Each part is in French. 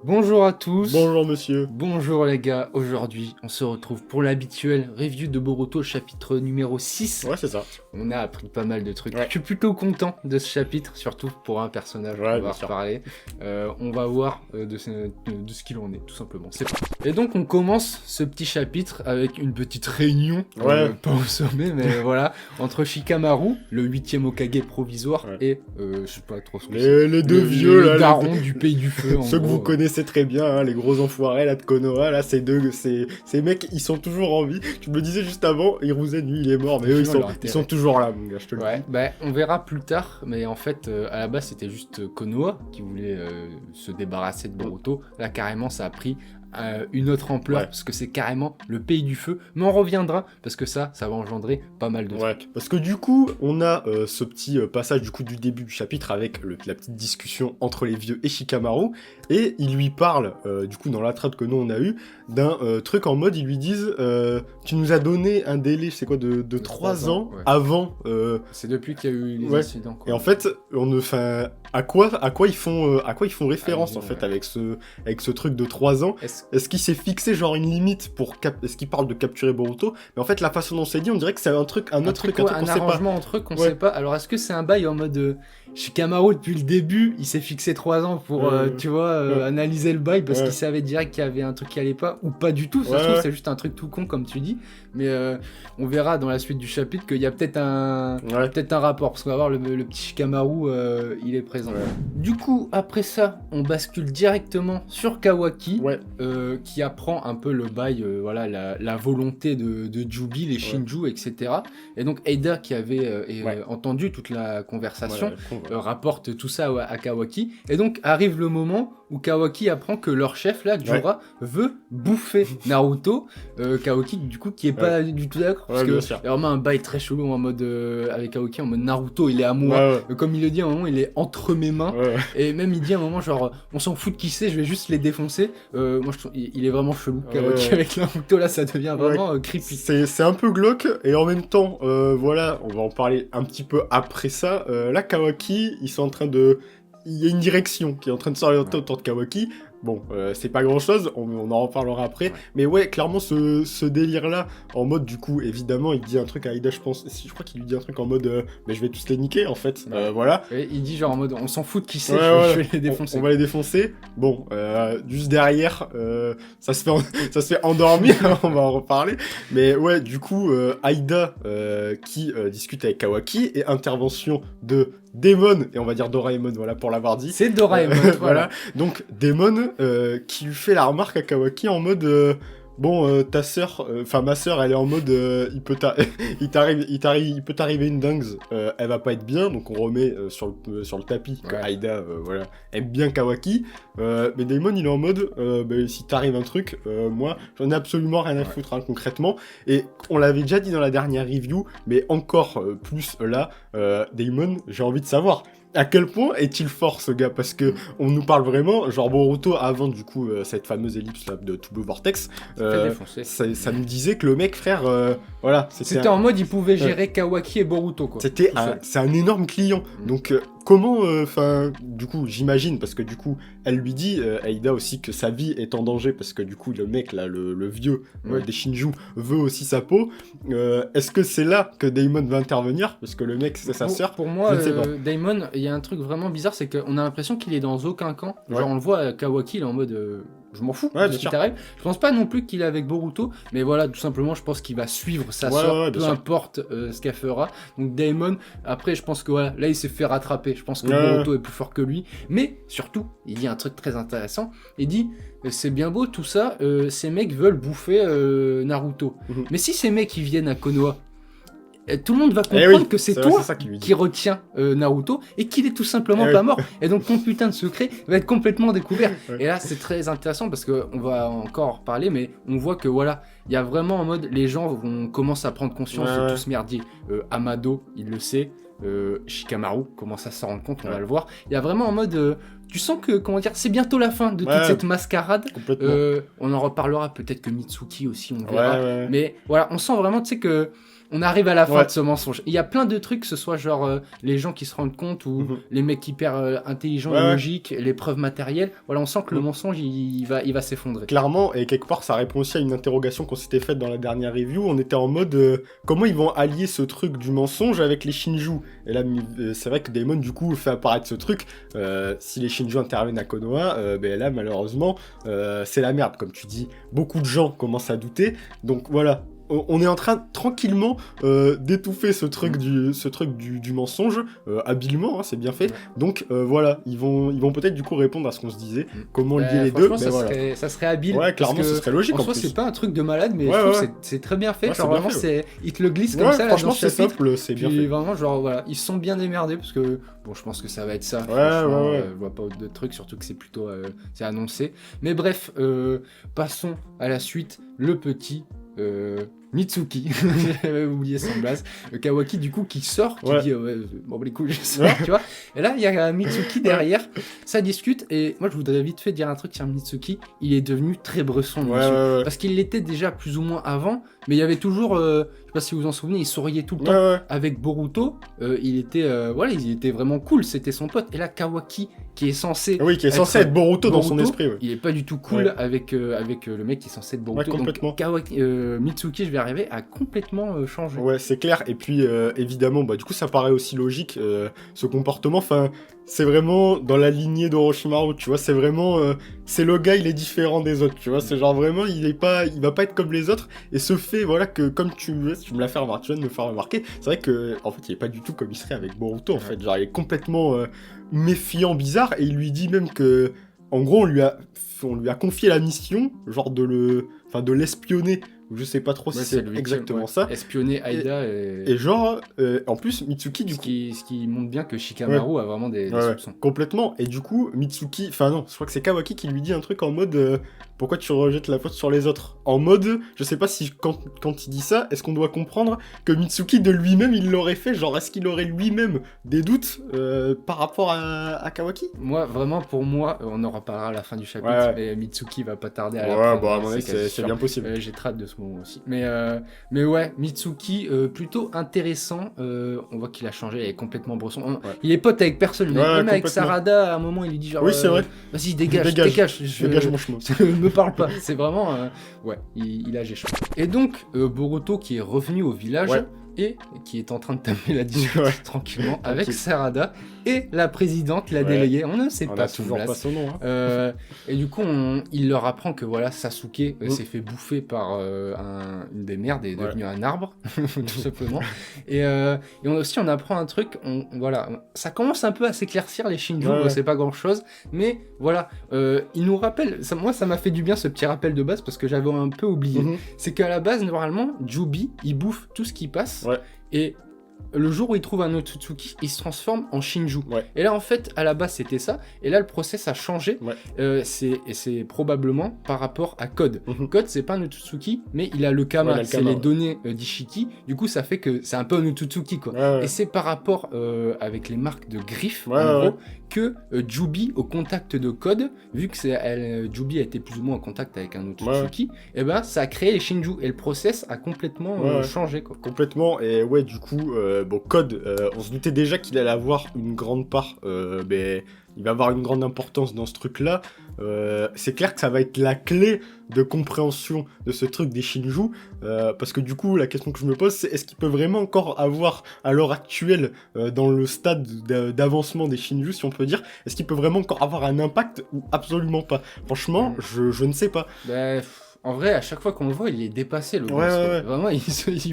Bonjour à tous. Bonjour monsieur. Bonjour les gars, aujourd'hui on se retrouve pour l'habituel review de Boruto chapitre numéro 6. Ouais, c'est ça. On a appris pas mal de trucs. Ouais. Je suis plutôt content de ce chapitre, surtout pour un personnage Ouais, qu'on bien va sûr. reparler. On va voir de ce qu'il en est, tout simplement. C'est parti. Et donc on commence ce petit chapitre avec une petite réunion, Ouais. pas au sommet, mais voilà, entre Shikamaru, le 8e Hokage provisoire, Ouais. et je sais pas trop ce que c'est. Les deux vieux le là, daron du pays du feu. En ceux que gros. vous connaissez très bien, hein, les gros enfoirés là de Konoha, là, ces mecs, ils sont toujours en vie. Tu me le disais juste avant, Hiruzen, lui, il est mort, mais eux, ils sont toujours là, mon gars, je te le dis. Ouais, bah, on verra plus tard, mais en fait, à la base, c'était juste Konoha qui voulait se débarrasser de Boruto. Là, carrément, ça a pris une autre ampleur, Ouais. parce que c'est carrément le pays du feu. Mais on reviendra, parce que ça va engendrer pas mal de Ouais, trucs. parce que du coup, on a ce petit passage du coup du début du chapitre avec la petite discussion entre les vieux et Shikamaru, et ils lui parlent, du coup dans la trad que nous on a eu, d'un truc en mode, ils lui disent, tu nous as donné un délai, c'est quoi, de 3 ans ouais. avant... C'est depuis qu'il y a eu les ouais. incidents, quoi. Et en fait, à quoi ils font référence Ah, en fait ouais. avec ce truc de 3 ans. Est-ce qu'il s'est fixé genre une limite pour est-ce qu'il parle de capturer Boruto? Mais en fait, la façon dont c'est dit, on dirait que c'est un autre truc, ouais, un truc un qu'on sait pas. arrangement entre eux qu'on Ouais. sait pas. Alors, est-ce que c'est un bail en mode Shikamaru, depuis le début, il s'est fixé 3 ans pour, tu vois, ouais. analyser le bail parce Ouais. qu'il savait direct qu'il y avait un truc qui allait pas, ou pas du tout. Ça se Ouais, trouve, ouais. c'est juste un truc tout con, comme tu dis. Mais on verra dans la suite du chapitre qu'il y a peut-être un rapport, parce qu'on va voir le petit Shikamaru, il est présent. Ouais. Du coup, après ça, on bascule directement sur Kawaki, Ouais. qui apprend un peu le bail, voilà, la volonté de Jubi, les Shinju, etc. Et donc Eida, qui avait entendu toute la conversation, rapporte tout ça à Kawaki. Et donc arrive le moment où Kawaki apprend que leur chef, là, Jura, veut bouffer Naruto. Kawaki, du coup, qui est pas du tout d'accord, parce que c'est vraiment un bail très chelou en mode, avec Kawaki, en mode Naruto, il est à moi. Comme il le dit à un moment, il est entre mes mains. Et même il dit à un moment, genre, on s'en fout de qui c'est, je vais juste les défoncer. Moi, je trouve, il est vraiment chelou. Kawaki avec Naruto, là, ça devient vraiment creepy. C'est un peu glauque, et en même temps, voilà, on va en parler un petit peu après ça. Là, Kawaki, ils sont en train de... Il y a une direction qui est en train de s'orienter autour de Kawaki. Bon, c'est pas grand chose, on en reparlera après. Mais ouais, clairement, ce délire-là, en mode, du coup, évidemment, il dit un truc à Aida, je pense. Je crois qu'il lui dit un truc en mode, mais je vais tous les niquer, en fait. Voilà. Et il dit genre en mode, on s'en fout de qui c'est, je vais les défoncer. On va les défoncer. Bon, juste derrière, ça se fait endormir, on va en reparler. Mais ouais, du coup, Aida qui discute avec Kawaki, et intervention de Daemon, et on va dire Doraemon, voilà, pour l'avoir dit. C'est Doraemon, voilà. Donc, Daemon qui lui fait la remarque à Kawaki en mode... Bon, ta sœur, enfin ma sœur, elle est en mode, il peut t'arriver une dingue, elle va pas être bien, donc on remet sur le tapis que Aida, voilà, aime bien Kawaki, mais Daemon il est en mode, si t'arrive un truc, moi j'en ai absolument rien à foutre, hein, concrètement, et on l'avait déjà dit dans la dernière review, mais encore plus là, Daemon, j'ai envie de savoir. À quel point est-il fort ce gars? Parce que on nous parle vraiment, genre Boruto avant du coup cette fameuse ellipse là de Touble Vortex, ça nous disait que le mec frère, voilà, c'était en mode il pouvait gérer Kawaki et Boruto quoi. C'est un énorme client, donc comment, enfin, du coup j'imagine parce que du coup elle lui dit Aida aussi que sa vie est en danger parce que du coup le mec là, le vieux des Shinju veut aussi sa peau. Est-ce que c'est là que Daemon va intervenir parce que le mec c'est sa sœur? Pour moi, Daemon, il y a un truc vraiment bizarre, c'est qu'on a l'impression qu'il est dans aucun camp. Genre on le voit, Kawaki, il est en mode je m'en fous de ce qui t'arrive. Je pense pas non plus qu'il est avec Boruto, mais voilà, tout simplement, je pense qu'il va suivre sa sœur, peu importe ce qu'elle fera. Donc Daemon, après, je pense que voilà, là il s'est fait rattraper. Je pense que Boruto est plus fort que lui, mais surtout, il dit un truc très intéressant. Il dit c'est bien beau tout ça, ces mecs veulent bouffer Naruto. Mais si ces mecs ils viennent à Konoha, tout le monde va comprendre que c'est toi qui retiens Naruto et qu'il est tout simplement pas mort. Et donc ton putain de secret va être complètement découvert. Et là c'est très intéressant parce qu'on va encore en reparler, mais on voit que voilà, il y a vraiment en mode les gens commencent à prendre conscience de tout ce merdier. Amado, il le sait. Shikamaru commence à s'en rendre compte, on va le voir. Il y a vraiment en mode... tu sens que, comment dire, c'est bientôt la fin de toute cette mascarade. On en reparlera, peut-être que Mitsuki aussi, on verra. Mais voilà, on sent vraiment, tu sais que... on arrive à la fin de ce mensonge. Il y a plein de trucs, que ce soit genre les gens qui se rendent compte ou les mecs hyper intelligents et logiques, les preuves matérielles. Voilà, on sent que le mensonge, il va s'effondrer. Clairement, et quelque part, ça répond aussi à une interrogation qu'on s'était faite dans la dernière review. On était en mode comment ils vont allier ce truc du mensonge avec les Shinju. Et là, c'est vrai que Daemon, du coup, fait apparaître ce truc. Si les Shinju interviennent à Konoha, ben là, malheureusement, c'est la merde. Comme tu dis, beaucoup de gens commencent à douter. Donc voilà. On est en train tranquillement d'étouffer ce truc du mensonge habilement, hein, c'est bien fait. Donc voilà, ils vont peut-être du coup répondre à ce qu'on se disait, comment lier les deux. Ça serait habile. Ouais, clairement, ce serait logique. En soi, c'est pas un truc de malade, mais je trouve que c'est très bien fait. Genre vraiment, ils te le glissent comme ça. Franchement, c'est simple, c'est bien fait. Vraiment, genre voilà, ils se sont bien démerdés parce que bon, je pense que ça va être ça. Je vois pas d'autres trucs, surtout que c'est plutôt c'est annoncé. Mais bref, passons à la suite. Le petit. Mitsuki, j'avais oublié son blaze, Kawaki du coup qui sort, qui dit bon les couilles je sors, tu vois, et là il y a Mitsuki derrière, ça discute, et moi je voudrais vite fait dire un truc sur Mitsuki, il est devenu très bresson, parce qu'il l'était déjà plus ou moins avant, mais il y avait toujours, je sais pas si vous vous en souvenez, il souriait tout le temps, avec Boruto, il était vraiment cool, c'était son pote, et là Kawaki qui est censé être Boruto dans son esprit, il est pas du tout cool avec le mec qui est censé être Boruto, donc Kawaki, Mitsuki, je vais arriver, a complètement changé. Ouais, c'est clair, et puis évidemment, bah du coup ça paraît aussi logique, ce comportement, enfin, c'est vraiment dans la lignée d'Orochimaru, tu vois, c'est vraiment, c'est le gars, il est différent des autres, tu vois, c'est genre vraiment, il va pas être comme les autres, et ce fait, voilà, que comme tu me l'as fait remarquer, tu viens de me faire remarquer, c'est vrai que, en fait, il est pas du tout comme il serait avec Boruto, en fait, genre, il est complètement méfiant, bizarre, et il lui dit même que, en gros, on lui a confié la mission, genre de l'espionner, je sais pas trop si c'est exactement ça. Espionner Aida et genre, en plus, Mitsuki, du coup... Ce qui montre bien que Shikamaru a vraiment des soupçons. Complètement, et du coup, Mitsuki... Enfin non, je crois que c'est Kawaki qui lui dit un truc en mode... pourquoi tu rejettes la faute sur les autres? En mode, je sais pas si quand il dit ça, est-ce qu'on doit comprendre que Mitsuki de lui-même, il l'aurait fait? Genre, est-ce qu'il aurait lui-même des doutes par rapport à Kawaki? Moi, vraiment, pour moi, on en reparlera à la fin du chapitre, mais Mitsuki va pas tarder à l'apprendre. Bon, à mon avis, c'est bien possible. J'ai hâte de ce moment aussi. Mais ouais, Mitsuki, plutôt intéressant. On voit qu'il a changé, il est complètement bresson. Il est pote avec personne, même avec Sarada, à un moment, il lui dit genre... Oui, c'est vrai. Vas-y, dégage mon chemin. Me parle pas, c'est vraiment... il a géché. Et donc, Boruto qui est revenu au village... et qui est en train de taper la discussion tranquillement avec Sarada et la présidente, la déléguée, on ne sait pas toujours pas son nom. Et du coup, il leur apprend que voilà, Sasuke s'est fait bouffer par une des merdes et est devenu un arbre, tout simplement. Et on apprend un truc, voilà, ça commence un peu à s'éclaircir les Shinju, c'est pas grand chose, mais voilà, il nous rappelle, moi ça m'a fait du bien ce petit rappel de base parce que j'avais un peu oublié, c'est qu'à la base, normalement, Jubi, il bouffe tout ce qui passe. Et le jour où il trouve un Otsutsuki, il se transforme en Shinju. Et là, en fait, à la base, c'était ça. Et là, le process a changé. C'est probablement par rapport à Code. Code, c'est pas un Otsutsuki, mais il a le Kama. C'est les données d'Ishiki. Du coup, ça fait que c'est un peu un Otsutsuki, quoi. Et c'est par rapport avec les marques de griffes, en gros, que Jubi, au contact de Code, vu que Jubi a été plus ou moins en contact avec un Otsutsuki, et ben, ça a créé les Shinju. Et le process a complètement changé, quoi. Complètement. Et ouais, du coup... Code, on se doutait déjà qu'il allait avoir une grande part, il va avoir une grande importance dans ce truc-là. C'est clair que ça va être la clé de compréhension de ce truc des Shinju, parce que du coup, la question que je me pose, c'est est-ce qu'il peut vraiment encore avoir, à l'heure actuelle, dans le stade d'avancement des Shinju, si on peut dire, est-ce qu'il peut vraiment encore avoir un impact ou absolument pas? Franchement, je ne sais pas. En vrai, à chaque fois qu'on le voit, il est dépassé, le gosse. Vraiment, il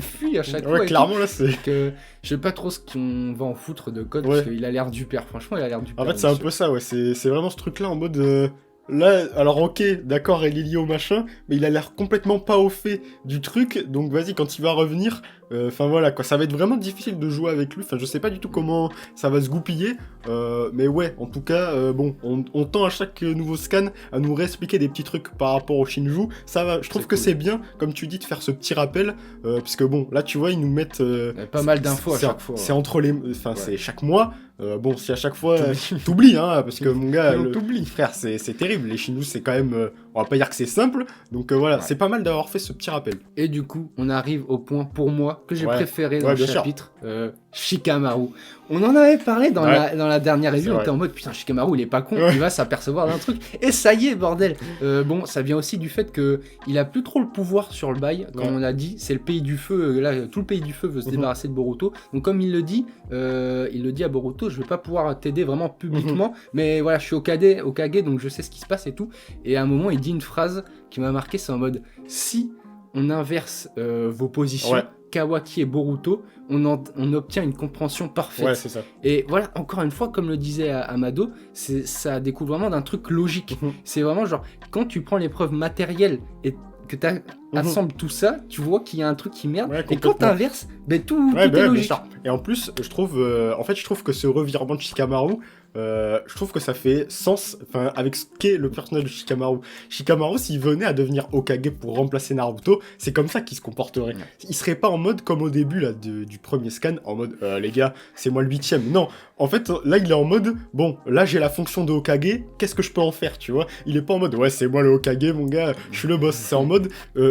fuit à chaque fois. Clairement, là, c'est... Je sais pas trop ce qu'on va en foutre de Code, parce qu'il a l'air du père. Franchement, il a l'air du père. En fait, c'est un peu ça, c'est vraiment ce truc-là, en mode... Là, alors ok, d'accord, il est lié au machin, mais il a l'air complètement pas au fait du truc, donc vas-y, quand il va revenir, voilà, quoi, ça va être vraiment difficile de jouer avec lui, je sais pas du tout comment ça va se goupiller, mais ouais, en tout cas, on tend à chaque nouveau scan à nous réexpliquer des petits trucs par rapport au Shinju, ça va, je trouve que c'est bien, comme tu dis, de faire ce petit rappel, puisque bon, là, tu vois, ils nous mettent... pas mal d'infos à chaque fois. C'est entre les... c'est chaque mois, si à chaque fois, t'oublies, hein, parce que mon gars, frère, c'est terrible, les Shinju, c'est quand même, on va pas dire que c'est simple, donc voilà, c'est pas mal d'avoir fait ce petit rappel. Et du coup, on arrive au point, pour moi, moi que j'ai préféré dans le bien chapitre, Shikamaru. On en avait parlé dans la dernière review, on était en mode putain Shikamaru il est pas con, il va s'apercevoir d'un truc. Et ça y est bordel. Bon, ça vient aussi du fait que il a plus trop le pouvoir sur le bail, comme on a dit, c'est le pays du feu, là tout le pays du feu veut se débarrasser de Boruto. Donc comme il le dit à Boruto, je vais pas pouvoir t'aider vraiment publiquement, mais voilà, je suis Hokage, donc je sais ce qui se passe et tout. Et à un moment, il dit une phrase qui m'a marqué, c'est en mode si on inverse vos positions, Kawaki et Boruto, on obtient une compréhension parfaite. Ouais, c'est ça. Et voilà, encore une fois, comme le disait Amado, ça découle vraiment d'un truc logique. C'est vraiment genre, quand tu prends l'épreuve matérielle et que tu assembles tout ça, tu vois qu'il y a un truc qui merde. Et quand tu inverses, tout est logique. Et en plus, je trouve que ce revirement de Shikamaru, je trouve que ça fait sens avec ce qu'est le personnage de Shikamaru. Shikamaru, s'il venait à devenir Hokage pour remplacer Naruto, c'est comme ça qu'il se comporterait. Il serait pas en mode comme au début là, du premier scan, en mode les gars, c'est moi le 8ème. Non, en fait, là il est en mode bon, là j'ai la fonction de Hokage, qu'est-ce que je peux en faire, tu vois. Il est pas en mode ouais, c'est moi le Hokage, mon gars, je suis le boss. C'est en mode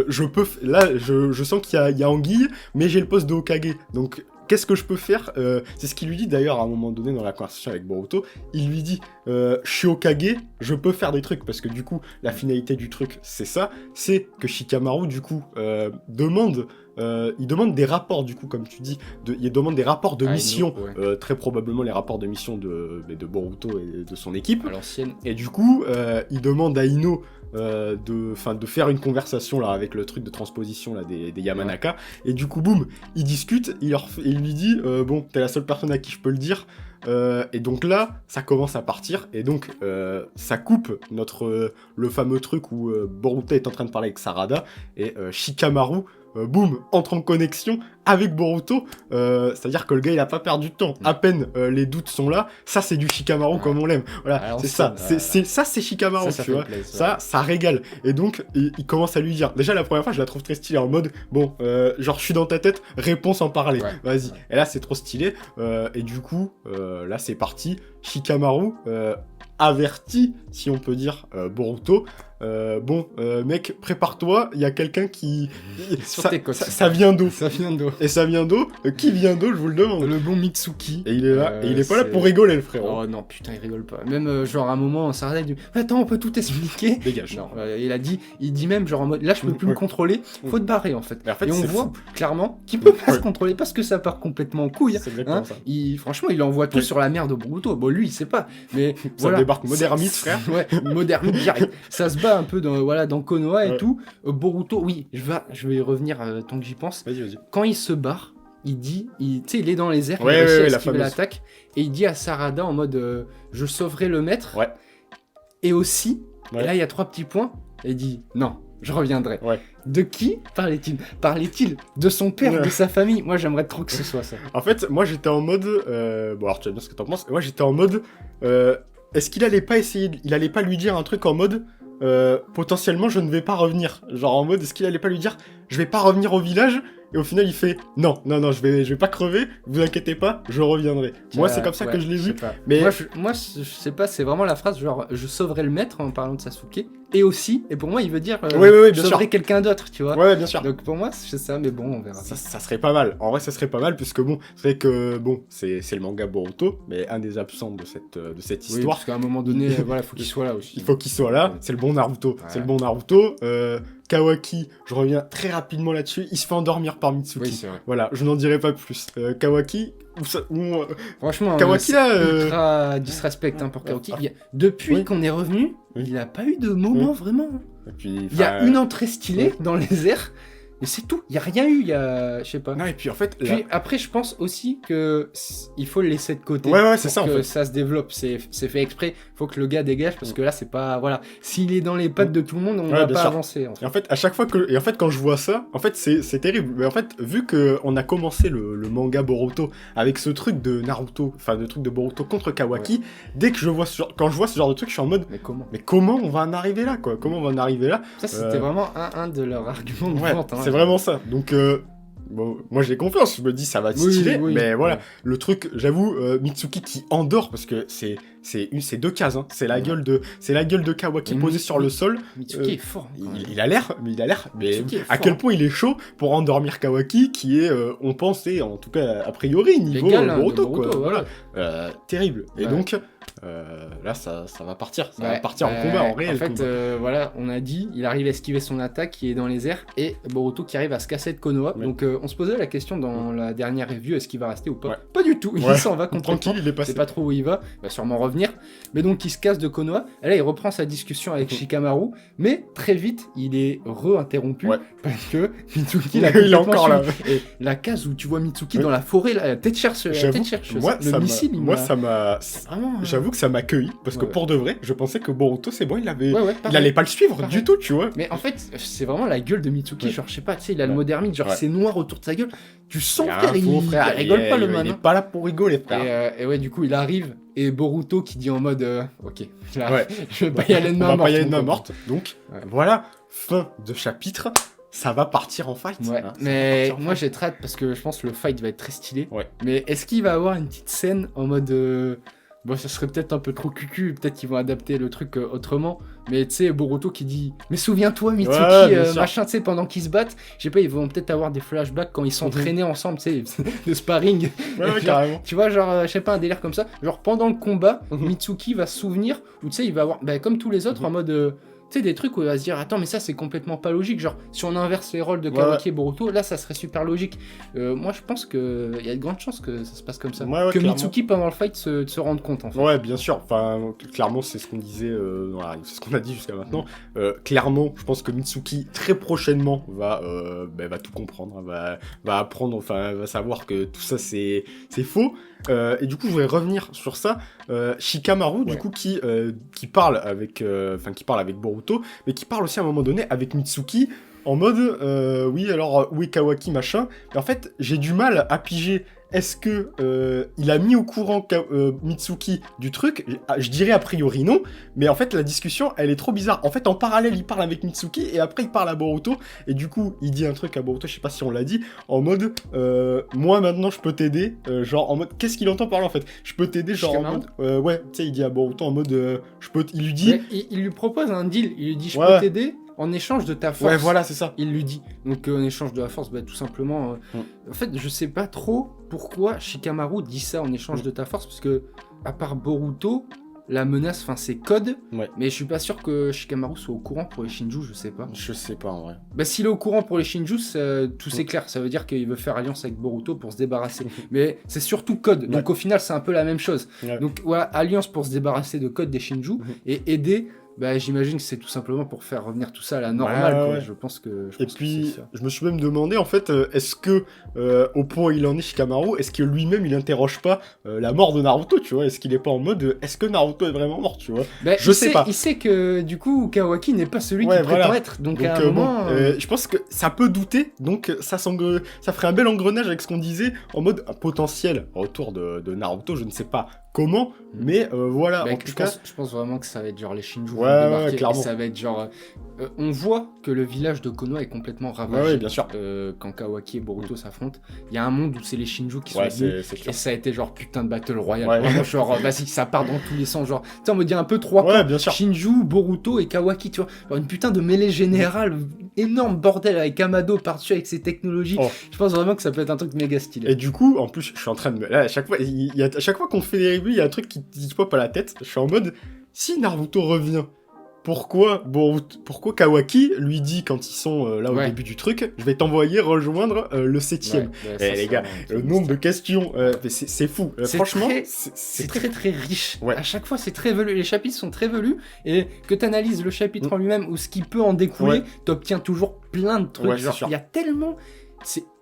je sens qu'il y a anguille, mais j'ai le poste de Hokage. Donc qu'est-ce que je peux faire c'est ce qu'il lui dit d'ailleurs à un moment donné dans la conversation avec Boruto. Il lui dit je suis Hokage, je peux faire des trucs, parce que du coup la finalité du truc c'est ça, c'est que Shikamaru du coup demande des rapports, du coup, comme tu dis, il demande des rapports de mission, très probablement les rapports de mission de Boruto et de son équipe. À l'ancienne. Et du coup, il demande à Ino de faire une conversation là avec le truc de transposition là des Yamanaka. Et du coup, boum, ils discutent, il lui dit bon, t'es la seule personne à qui je peux le dire. Et donc là, ça commence à partir, et donc ça coupe le fameux truc où Boruto est en train de parler avec Sarada, et Shikamaru boum, entre en connexion avec Boruto, c'est-à-dire que le gars il a pas perdu de temps, à peine les doutes sont là, ça c'est du Shikamaru comme on l'aime, voilà, c'est ça, c'est Shikamaru, tu vois, ça régale, et donc il commence à lui dire, déjà la première fois je la trouve très stylée, en mode, bon, genre je suis dans ta tête, réponds sans parler, vas-y, et là c'est trop stylé, et du coup, là c'est parti, Shikamaru avertit, si on peut dire, Boruto, mec, prépare-toi, il y a quelqu'un qui... ça vient d'où. Ça vient d'où. Et ça vient d'où. Qui vient d'où, je vous le demande. Le bon Mitsuki. Et il est là, et il est pas là pour rigoler, le frérot. Oh non, putain, il rigole pas. Même, genre, à un moment, ça arrête, il dit, attends, on peut tout expliquer. Dégage. Non, il dit même, genre, en mode, là, je peux plus me contrôler, faut te barrer, en fait. Et on voit, clairement, qu'il peut pas se contrôler, parce que ça part complètement en couille. C'est exactement ça. Franchement, il envoie tout sur la merde au Boruto. Bon, lui, il sait pas, mais... Ça débarque Modermite, frère. Ouais, Modermite direct. Ça se bat un peu dans Konoha et tout. Boruto, oui, je vais y revenir tant que j'y pense. Vas-y. Quand il se barre, il dit, il est dans les airs, il réussit à esquiver l'attaque, et il dit à Sarada en mode je sauverai le maître. Ouais. Et aussi, et là il y a 3 petits points, et il dit non, je reviendrai. Ouais. De qui parlait-il? Parlait-il de son père, de sa famille? Moi j'aimerais trop que ce soit ça. En fait, moi j'étais en mode bon, alors tu vas dire ce que t'en penses. Moi j'étais en mode est-ce qu'il allait pas essayer, il allait pas lui dire un truc en mode potentiellement je ne vais pas revenir, genre en mode est-ce qu'il allait pas lui dire je vais pas revenir au village, et au final il fait non, je vais pas crever, vous inquiétez pas, je reviendrai. Moi c'est comme ça que je l'ai vu. Mais moi je sais pas, c'est vraiment la phrase genre je sauverai le maître en parlant de Sasuke, et aussi, et pour moi il veut dire je sauverai quelqu'un d'autre, tu vois. Ouais, bien sûr. Donc pour moi c'est ça, mais bon on verra. Ça serait pas mal, en vrai ça serait pas mal, puisque bon, c'est vrai que bon, c'est le manga Boruto, mais un des absents de cette histoire. Oui, parce qu'à un moment donné, voilà, faut qu'il soit là aussi. Il faut qu'il soit là, c'est le bon Naruto, c'est le bon Naruto. Kawaki, je reviens très rapidement là-dessus, il se fait endormir par Mitsuki. Oui, c'est vrai. Voilà, je n'en dirai pas plus. Kawaki, franchement, Kawaki là, ultra disrespect pour Kawaki. Depuis qu'on est revenu, il n'a pas eu de moment vraiment. Et puis, il y a une entrée stylée dans les airs, mais c'est tout. Il y a rien eu, je sais pas. Non, et puis en fait, puis après je pense aussi que il faut le laisser de côté. Ouais, c'est ça en fait. Que ça se développe, c'est fait exprès. Faut que le gars dégage, parce que là c'est pas, voilà, s'il est dans les pattes de tout le monde, on va pas avancer. En fait. Et en fait, à chaque fois quand je vois ça, en fait c'est terrible. Mais en fait, vu que on a commencé le manga Boruto avec ce truc de Naruto, enfin le truc de Boruto contre Kawaki, dès que quand je vois ce genre de truc, je suis en mode mais comment on va en arriver là, quoi? Comment on va en arriver là? Ça c'était vraiment un de leurs arguments de vente. C'est vraiment ça. Donc bon, moi j'ai confiance, je me dis ça va être stylé, mais voilà, le truc, j'avoue, Mitsuki qui endort, parce que c'est c'est 2 cases, hein. C'est la gueule de Kawaki posée sur le sol. Mitsuki est fort. Il a l'air, mais à quel point il est chaud pour endormir Kawaki, qui est, on pensait, en tout cas a priori, niveau Boruto, quoi. Voilà. Terrible. Et donc, là, ça va partir. Ça va partir en combat, en réel. En fait, voilà, on a dit, il arrive à esquiver son attaque qui est dans les airs, et Boruto qui arrive à se casser de Konoha. Donc, on se posait la question dans la dernière review, est-ce qu'il va rester ou pas? Pas du tout. Il s'en va complètement. Tranquille, il est passé. C'est pas trop où il va. Il va sûrement revenir. Mais donc, il se casse de Konoha. Et là, il reprend sa discussion avec Shikamaru. Mais très vite, il est re-interrompu. Parce que Mitsuki, il est encore là. Et la case où tu vois Mitsuki dans la forêt, là, la tête chercheuse. Le missile, j'avoue que ça m'a cueilli. Parce que pour de vrai, je pensais que Boruto, c'est bon, il allait pas le suivre du tout, tu vois. Mais en fait, c'est vraiment la gueule de Mitsuki. Genre, je sais pas, tu sais, il a le mot d'hermine. Genre, c'est noir autour de sa gueule. Tu sens, frère, il rigole pas, le man. Il est pas là pour rigoler, frère. Et ouais, du coup, il arrive. Et Boruto qui dit en mode ok, là, je vais pas y aller de main morte. On va pas y aller de main morte. Donc, voilà, fin de chapitre. Ça va partir en fight. Mais moi j'ai très hâte parce que je pense que le fight va être très stylé. Mais est-ce qu'il va avoir une petite scène en mode bon, ça serait peut-être un peu trop cucu, peut-être qu'ils vont adapter le truc autrement. Mais tu sais, Boruto qui dit mais souviens-toi Mitsuki, machin, tu sais, pendant qu'ils se battent, je sais pas, ils vont peut-être avoir des flashbacks quand ils s'entraînaient ensemble, tu sais, de sparring. Carrément. Tu vois, genre, je sais pas, un délire comme ça. Genre pendant le combat, Mitsuki va se souvenir, ou tu sais, il va avoir, comme tous les autres, en mode. Tu sais, des trucs où il va se dire attends, mais ça c'est complètement pas logique. Genre, si on inverse les rôles de Kawaki et Boruto, là ça serait super logique. Moi je pense qu'il y a de grandes chances que ça se passe comme ça. Que clairement. Mitsuki pendant le fight se rende compte en fait. Ouais, bien sûr. Enfin, clairement, c'est ce qu'on disait, c'est ce qu'on a dit jusqu'à maintenant. Clairement, je pense que Mitsuki très prochainement va tout comprendre, va apprendre, enfin, va savoir que tout ça c'est faux. Et du coup, je voudrais revenir sur ça. Shikamaru, du coup, qui parle avec Boruto, mais qui parle aussi à un moment donné avec Mitsuki, en mode, oui, alors, où est Kawaki, machin. Mais en fait, j'ai du mal à piger. Est-ce que il a mis au courant Mitsuki du truc? Je dirais a priori non, mais en fait la discussion elle est trop bizarre. En fait en parallèle il parle avec Mitsuki et après il parle à Boruto et du coup il dit un truc à Boruto, je sais pas si on l'a dit, en mode moi maintenant je peux t'aider, genre en mode qu'est-ce qu'il entend par là en fait? Je peux t'aider genre en mode ouais, tu sais il dit à Boruto en mode il lui dit il lui propose un deal, il lui dit je peux t'aider en échange de ta force. Ouais, voilà, c'est ça. Il lui dit. Donc, en échange de la force, tout simplement... En fait, je sais pas trop pourquoi Shikamaru dit ça en échange de ta force, parce que, à part Boruto, la menace, c'est Code, mais je suis pas sûr que Shikamaru soit au courant pour les Shinju, je sais pas. Je sais pas, en vrai. S'il est au courant pour les Shinju, tout c'est clair, ça veut dire qu'il veut faire alliance avec Boruto pour se débarrasser. Mais c'est surtout Code, donc au final, c'est un peu la même chose. Donc, voilà, alliance pour se débarrasser de Code des Shinju, et aider... j'imagine que c'est tout simplement pour faire revenir tout ça à la normale, quoi. Je pense que je me suis même demandé, en fait, est-ce que, au point où il en est Shikamaru, est-ce que lui-même, il interroge pas la mort de Naruto, tu vois? Est-ce qu'il est pas en mode, est-ce que Naruto est vraiment mort, tu vois? Je sais pas. Il sait que, du coup, Kawaki n'est pas celui qui prétend être, donc à un moment... je pense que ça peut douter, donc ça ferait un bel engrenage avec ce qu'on disait, en mode un potentiel retour de Naruto, je ne sais pas comment, mais voilà, en tout cas... Je pense vraiment que ça va être genre les Shinju vont débarquer, et ça va être genre... on voit que le village de Konoha est complètement ravagé bien sûr. Quand Kawaki et Boruto s'affrontent. Il y a un monde où c'est les Shinju qui sont venus, et ça a été genre putain de battle royale. Vraiment, genre, vas-y, ça part dans tous les sens. Genre, tu sais, on me dit un peu trois camps, Shinju, Boruto et Kawaki, tu vois. Genre une putain de mêlée générale, énorme bordel avec Amado par-dessus avec ses technologies. Je pense vraiment que ça peut être un truc méga stylé. Et du coup, en plus, je suis en train de là, à chaque fois qu'on fait des reviews, il y a un truc qui te pop à la tête. Je suis en mode, si Naruto revient, pourquoi Kawaki lui dit quand ils sont là au début du truc, je vais t'envoyer rejoindre le 7ème. Les gars, le nombre de questions, c'est fou. Franchement, c'est très très riche. À chaque fois, c'est très velu. Les chapitres sont très velus et que tu analyses le chapitre en lui-même ou ce qui peut en découler, t'obtiens toujours plein de trucs. Genre, il y a tellement...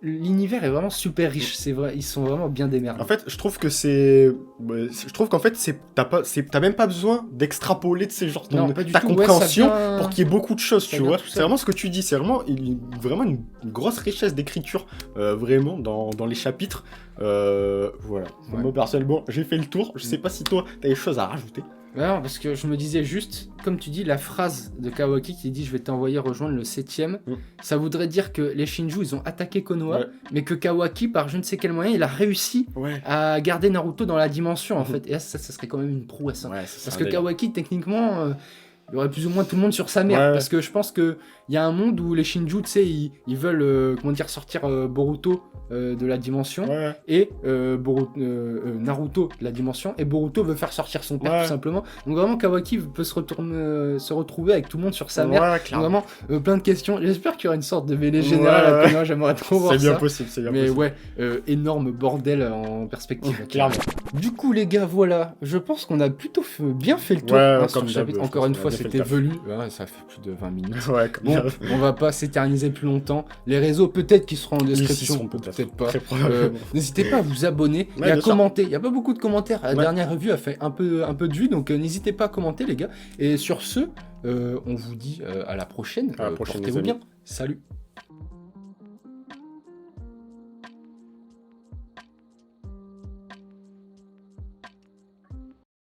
L'univers est vraiment super riche, c'est vrai, ils sont vraiment bien démerdés. En fait, je trouve qu'en fait, t'as même pas besoin d'extrapoler de ces genres ta compréhension pour qu'il y ait beaucoup de choses, tu vois. C'est vraiment ce que tu dis, c'est vraiment une grosse richesse d'écriture, vraiment, dans les chapitres. Voilà. Moi, personnellement, j'ai fait le tour. Je sais pas si toi, t'as des choses à rajouter. Non, parce que je me disais juste, comme tu dis, la phrase de Kawaki qui dit « Je vais t'envoyer rejoindre le 7ème », ça voudrait dire que les Shinju, ils ont attaqué Konoha, mais que Kawaki, par je ne sais quel moyen, il a réussi à garder Naruto dans la dimension, en fait. Et là, ça serait quand même une prouesse. Hein. Parce que Kawaki, techniquement... il y aurait plus ou moins tout le monde sur sa mère, parce que je pense qu'il y a un monde où les Shinju, tu sais, ils veulent, sortir Boruto de la dimension, et Naruto de la dimension, et Boruto veut faire sortir son père, tout simplement. Donc vraiment, Kawaki peut se retrouver avec tout le monde sur sa mère. Donc vraiment, plein de questions. J'espère qu'il y aura une sorte de mêlée générale à Konoha, j'aimerais trop voir ça. C'est bien possible, c'est bien possible. Mais énorme bordel en perspective. Clairement. Du coup, les gars, voilà, je pense qu'on a plutôt bien fait le tour sur le chapitre. Encore une fois, c'était velu, ça fait plus de 20 minutes. Bon, on va pas s'éterniser plus longtemps. Les réseaux, peut-être qu'ils seront en description, peut-être pas. N'hésitez pas à vous abonner et à commenter. Il n'y a pas beaucoup de commentaires. La dernière review a fait un peu de vues, donc n'hésitez pas à commenter, les gars. Et sur ce, on vous dit à la prochaine. Portez-vous bien. Salut.